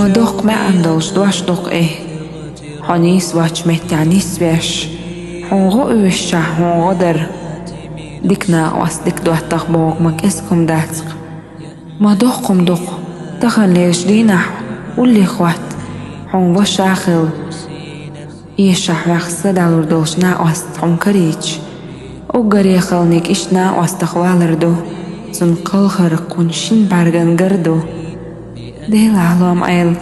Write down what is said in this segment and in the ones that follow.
دوق ما عندوش دوش دوق حنيس واش متعنيس بيش حنغو وشة حنغو در ديكنا واس ديك دوات تخبوك مك اسكم داتق ما دوقكم دوق تخن ليش دينا واللي خوات حنغو شاخل يشح وخصة دالور دوش نا واس حن كريج وقري خلنيك إش نا واس تخوالردو زنقل خرقون شين بارغن گردو ديل علام عيل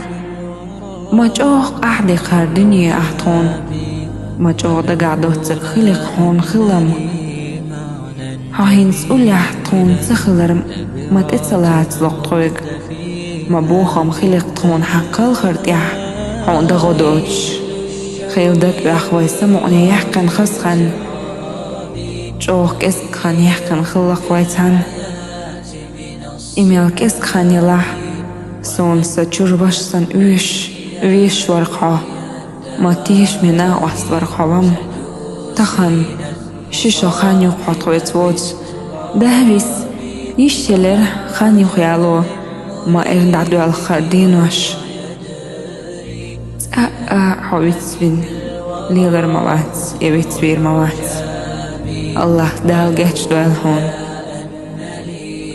مجوق أحدي خار دنيا أحطون مجوق دقعدو تخلق هون خلم هاين سؤولي أحطون تخلر ما تتصلات لقطوك ما بوخم خلق طون حقل خرطيح هون دغدوش خيل دك بأخوي سمعني يحقن خسخن جوق اسكخن يحقن خلق ويتان إميلك اسكخن يلاح سون سجور باش سن ويش ورقها ما تيش منا وحس ورقهم تخن شيشو خان يقعد ويتوج دهبيس يشتلر خان يخيالو ما إرندعدو الخردين وش حويتسبين ليلر موات يبيتسبير موات الله دال جاتش دوال هون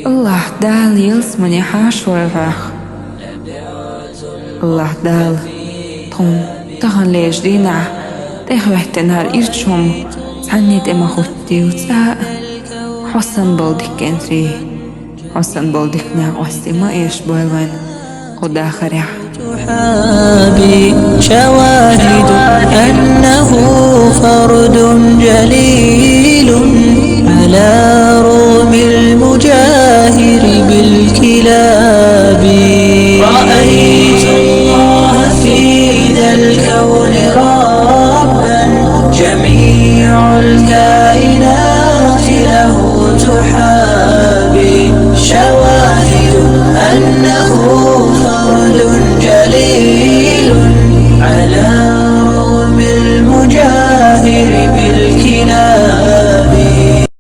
الله دال يلسمني حاش ويفاخ الله دال طون تخن ليش دينا تخوحت نهار إرتشم تعني تما خوتي وتساء حسن بلدك انتري حسن بلدك ناقوستي ما إيش بوالوين قد آخر تحابي شواهد أنه فرد جليل على روم المجاهر بالكلاب رأيت